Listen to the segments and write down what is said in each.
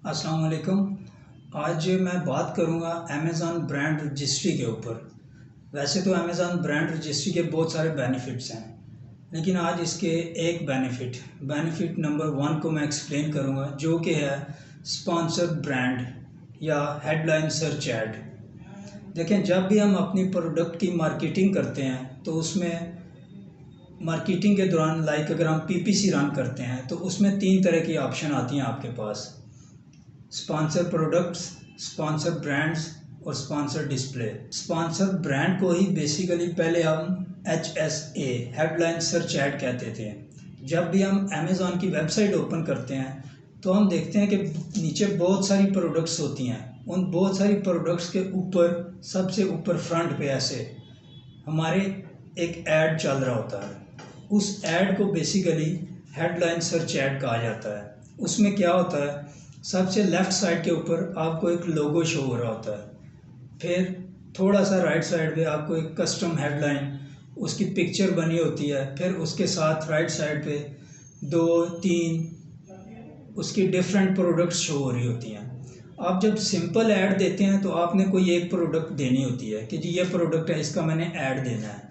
अस्सलाम वालेकुम। आज मैं बात करूंगा अमेज़ॉन ब्रांड रजिस्ट्री के ऊपर। वैसे तो अमेज़ॉन ब्रांड रजिस्ट्री के बहुत सारे बेनिफिट्स हैं, लेकिन आज इसके एक बेनिफिट नंबर 1 को मैं एक्सप्लेन करूंगा, जो कि है स्पॉन्सर ब्रांड या हेडलाइन सर्च ऐड। देखें, जब भी हम अपनी प्रोडक्ट की मार्केटिंग करते हैं तो उसमें मार्केटिंग के दौरान अगर हम पीपीसी रन करते हैं तो उसमें 3 तरह की ऑप्शन आती हैं आपके पास: स्पॉन्सर प्रोडक्ट्स, स्पॉन्सर ब्रांड्स और स्पॉन्सर डिस्प्ले। स्पॉन्सर ब्रांड को ही बेसिकली पहले हम HSA हेडलाइन सर्च ऐड कहते थे। जब भी हम अमेज़ॉन की वेबसाइट ओपन करते हैं तो हम देखते हैं कि नीचे बहुत सारी प्रोडक्ट्स होती हैं। उन बहुत सारी प्रोडक्ट्स के ऊपर सबसे ऊपर फ्रंट पे ऐसे हमारे एक ऐड चल रहा होता है। उस ऐड को बेसिकली हेडलाइन सर्च ऐड कहा जाता है। उसमें क्या होता है, सबसे लेफ़्ट साइड के ऊपर आपको एक लोगो शो हो रहा होता है, फिर थोड़ा सा राइट साइड पे आपको एक कस्टम हेडलाइन उसकी पिक्चर बनी होती है, फिर उसके साथ राइट साइड पे 2-3 उसकी डिफरेंट प्रोडक्ट्स शो हो रही होती हैं। आप जब सिंपल ऐड देते हैं तो आपने कोई एक प्रोडक्ट देनी होती है कि जी ये प्रोडक्ट है, इसका मैंने ऐड देना है।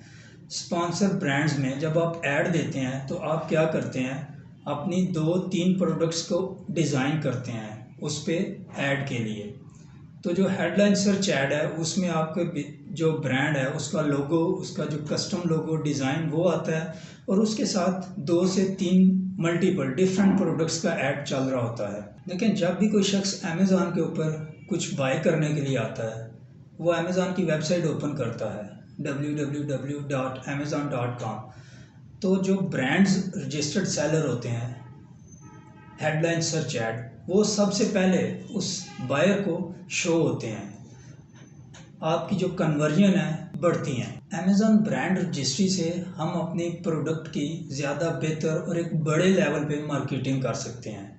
स्पॉन्सर ब्रांड्स में जब आप ऐड देते हैं तो आप क्या करते हैं, अपनी 2-3 प्रोडक्ट्स को डिज़ाइन करते हैं उस पर ऐड के लिए। तो जो हेडलाइन सर्च ऐड है उसमें आपके जो ब्रांड है उसका लोगो, उसका जो कस्टम लोगो डिज़ाइन वो आता है, और उसके साथ 2 से 3 मल्टीपल डिफरेंट प्रोडक्ट्स का ऐड चल रहा होता है। लेकिन जब भी कोई शख्स अमेज़ॉन के ऊपर कुछ बाय करने के लिए आता है, वो अमेज़ॉन की वेबसाइट ओपन करता है www.amazon.com। तो जो ब्रांड्स रजिस्टर्ड सेलर होते हैं हेडलाइन सर्च ऐड, वो सबसे पहले उस बायर को शो होते हैं। आपकी जो कन्वर्जन है बढ़ती हैं। अमेज़ॉन ब्रांड रजिस्ट्री से हम अपनी प्रोडक्ट की ज़्यादा बेहतर और एक बड़े लेवल पे मार्केटिंग कर सकते हैं।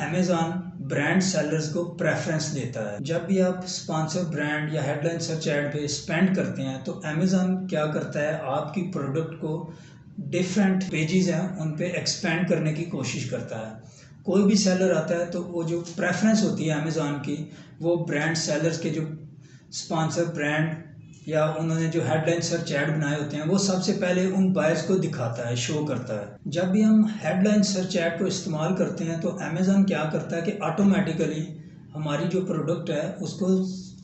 अमेज़ॉन ब्रांड सेलर्स को प्रेफरेंस देता है। जब भी आप स्पॉन्सर ब्रांड या हेडलाइन सर्च ऐड पे स्पेंड करते हैं तो अमेज़ॉन क्या करता है, आपकी प्रोडक्ट को डिफरेंट पेजेस हैं उन पे एक्सपेंड करने की कोशिश करता है। कोई भी सेलर आता है तो वो जो प्रेफरेंस होती है अमेज़ॉन की, वो ब्रांड सेलर्स के जो स्पॉन्सर ब्रांड या उन्होंने जो हेडलाइन सर्च ऐड बनाए होते हैं वो सबसे पहले उन बायर्स को दिखाता है, शो करता है। जब भी हम हेडलाइन सर्च ऐड को इस्तेमाल करते हैं तो अमेज़ॉन क्या करता है कि ऑटोमेटिकली हमारी जो प्रोडक्ट है उसको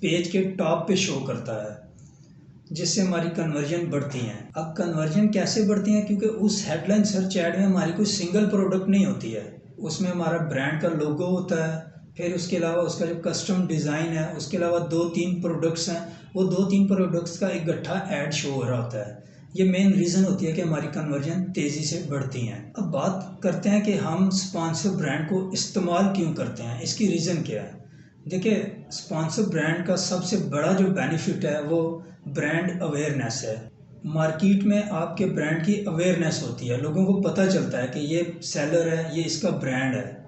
पेज के टॉप पे शो करता है, जिससे हमारी कन्वर्जन बढ़ती है। अब कन्वर्जन कैसे बढ़ती है, क्योंकि उस हेडलाइन सर्च ऐड में हमारी कोई सिंगल प्रोडक्ट नहीं होती है, उसमें हमारा ब्रांड का लोगो होता है, फिर उसके अलावा उसका जो कस्टम डिज़ाइन है, उसके अलावा 2-3 प्रोडक्ट्स हैं, वो 2-3 प्रोडक्ट्स का इकट्ठा ऐड शो हो रहा होता है। ये मेन रीज़न होती है कि हमारी कन्वर्जन तेज़ी से बढ़ती हैं। अब बात करते हैं कि हम स्पॉन्सर ब्रांड को इस्तेमाल क्यों करते हैं, इसकी रीज़न क्या है। देखिए, स्पॉन्सर ब्रांड का सबसे बड़ा जो बेनिफिट है वो ब्रांड अवेयरनेस है। मार्केट में आपके ब्रांड की अवेयरनेस होती है, लोगों को पता चलता है कि ये सेलर है, ये इसका ब्रांड है।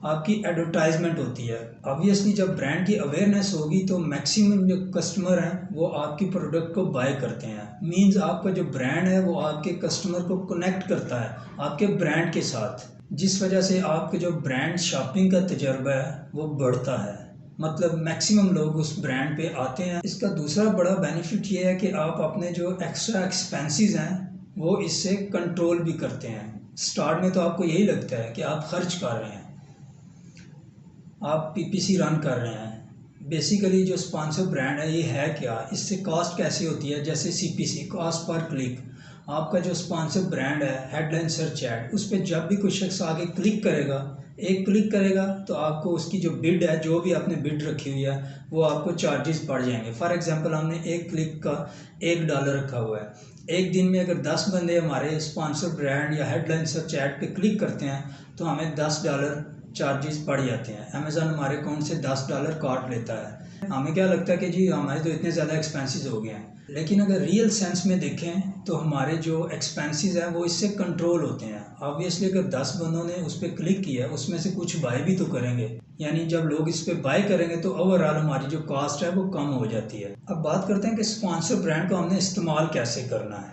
आपकी एडवर्टाइजमेंट होती है। ऑब्वियसली जब ब्रांड की अवेयरनेस होगी तो मैक्सिमम जो कस्टमर हैं वो आपकी प्रोडक्ट को बाय करते हैं। मींस आपका जो ब्रांड है वो आपके कस्टमर को कनेक्ट करता है आपके ब्रांड के साथ, जिस वजह से आपके जो ब्रांड शॉपिंग का तजर्बा है वो बढ़ता है। मतलब मैक्सिमम लोग उस ब्रांड पे आते हैं। इसका दूसरा बड़ा बेनिफिट ये है कि आप अपने जो एक्स्ट्रा एक्सपेंसेस हैं वो इससे कंट्रोल भी करते हैं। स्टार्ट में तो आपको यही लगता है कि आप खर्च कर रहे हैं, आप पीपीसी रन कर रहे हैं। बेसिकली जो स्पॉन्सर ब्रांड है ये है क्या, इससे कॉस्ट कैसे होती है, जैसे सीपीसी, कॉस्ट पर क्लिक। आपका जो स्पॉन्सर ब्रांड है हेडलाइन सर्च ऐड, उस पर जब भी कोई शख्स आगे क्लिक करेगा, एक क्लिक करेगा तो आपको उसकी जो बिड है, जो भी आपने बिड रखी हुई है, वो आपको चार्जेस पड़ जाएंगे। फॉर एग्जांपल हमने एक क्लिक का $1 रखा हुआ है। एक दिन में अगर 10 बंदे हमारे स्पॉन्सर ब्रांड या हेडलाइन सर्च ऐड पे क्लिक करते हैं तो हमें $10 चार्जेस पड़ जाते हैं। अमेज़ॉन हमारे अकाउंट से $10 काट लेता है। हमें क्या लगता है कि जी हमारे तो इतने ज़्यादा एक्सपेंसेस हो गए हैं, लेकिन अगर रियल सेंस में देखें तो हमारे जो एक्सपेंसेस हैं वो इससे कंट्रोल होते हैं। ऑब्वियसली अगर 10 बंदों ने उस पर क्लिक किया, उसमें से कुछ बाय भी तो करेंगे, यानी जब लोग इस पर बाय करेंगे तो ओवरऑल हमारी जो कॉस्ट है वो कम हो जाती है। अब बात करते हैं कि स्पॉन्सर ब्रांड को हमने इस्तेमाल कैसे करना है।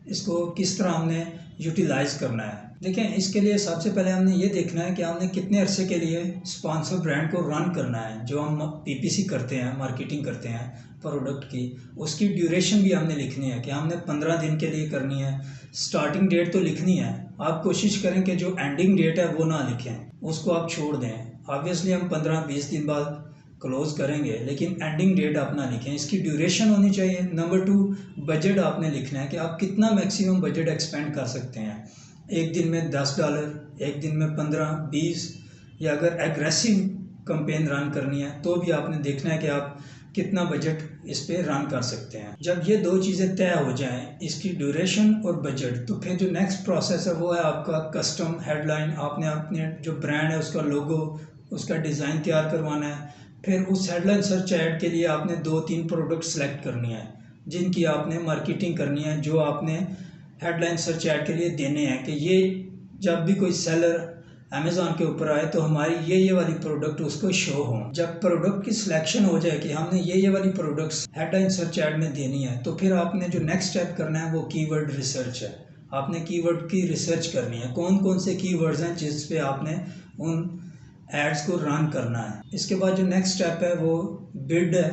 इसको किस तरह हमने यूटिलाइज़ करना है। देखें, इसके लिए सबसे पहले हमने ये देखना है कि हमने कितने अरसे के लिए स्पॉन्सर ब्रांड को रन करना है। जो हम पीपीसी करते हैं, मार्केटिंग करते हैं प्रोडक्ट की, उसकी ड्यूरेशन भी हमने लिखनी है कि हमने 15 दिन के लिए करनी है। स्टार्टिंग डेट तो लिखनी है, आप कोशिश करें कि जो एंडिंग डेट है वो ना लिखें, उसको आप छोड़ दें। ऑब्वियसली हम 15-20 दिन बाद क्लोज करेंगे, लेकिन एंडिंग डेट आप ना लिखें। इसकी ड्यूरेशन होनी चाहिए। नंबर 2, बजट आपने लिखना है कि आप कितना मैक्सिमम बजट एक्सपेंड कर सकते हैं। एक दिन में $10, एक दिन में 15-20, या अगर एग्रेसिव कंपेन रन करनी है तो भी आपने देखना है कि आप कितना बजट इस पे रन कर सकते हैं। जब ये दो चीज़ें तय हो जाएं, इसकी ड्यूरेशन और बजट, तो फिर जो नेक्स्ट प्रोसेस है वो है आपका कस्टम हेडलाइन। आपने अपने जो ब्रांड है उसका लोगो, उसका डिज़ाइन तैयार करवाना है। फिर उस हेडलाइन सर्च ऐड के लिए आपने 2-3 प्रोडक्ट सेलेक्ट करनी है जिनकी आपने मार्केटिंग करनी है, जो आपने हेडलाइन सर्च ऐड के लिए देने हैं कि ये जब भी कोई सेलर अमेज़ॉन के ऊपर आए तो हमारी ये वाली प्रोडक्ट उसको शो हो। जब प्रोडक्ट की सिलेक्शन हो जाए कि हमने ये वाली प्रोडक्ट्स हेडलाइन सर्च ऐड में देनी है, तो फिर आपने जो नेक्स्ट स्टेप करना है वो कीवर्ड रिसर्च है। आपने कीवर्ड की रिसर्च करनी है, कौन कौन से कीवर्ड्स हैं जिस पे आपने उन एड्स को रन करना है। इसके बाद जो नेक्स्ट स्टेप है वो बिड है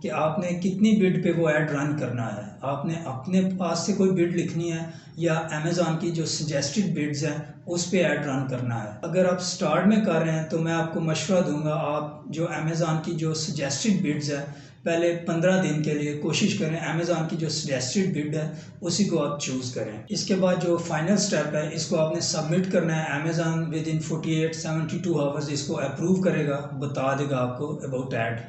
कि आपने कितनी बिड पे वो ऐड रन करना है। आपने अपने पास से कोई बिड लिखनी है या अमेज़ॉन की जो सजेस्टेड बिड्स हैं उस पे ऐड रन करना है। अगर आप स्टार्ट में कर रहे हैं तो मैं आपको मशवरा दूंगा, आप जो अमेज़ॉन की जो सजेस्टेड बिड्स है पहले 15 दिन के लिए कोशिश करें अमेज़ॉन की जो सजेस्टेड बिड है उसी को आप चूज़ करें। इसके बाद जो फाइनल स्टेप है, इसको आपने सबमिट करना है। अमेज़ॉन विद इन 48-72 आवर्स इसको अप्रूव करेगा, बता देगा आपको अबाउट ऐड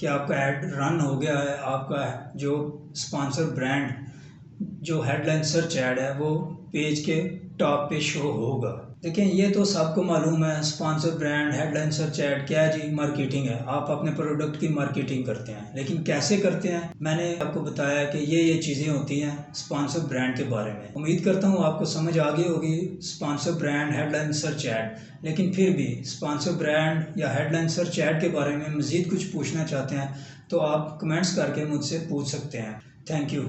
कि आपका ऐड रन हो गया है। आपका जो स्पॉन्सर ब्रांड जो हेडलाइन सर्च ऐड है वो पेज के टॉप पे शो होगा। देखें, ये तो सबको मालूम है, sponsor brand, headline search add क्या है जी, मार्केटिंग है। आप अपने प्रोडक्ट की मार्केटिंग करते हैं, लेकिन कैसे करते हैं मैंने आपको बताया कि ये चीज़ें होती हैं स्पॉन्सर ब्रांड के बारे में। उम्मीद करता हूँ आपको समझ आ गई होगी sponsor brand, headline search add. लेकिन फिर भी स्पॉन्सर ब्रांड या हेडलाइन सर्च ऐड के बारे में मज़ीद कुछ पूछना चाहते हैं तो आप कमेंट्स करके मुझसे पूछ सकते हैं। Thank you.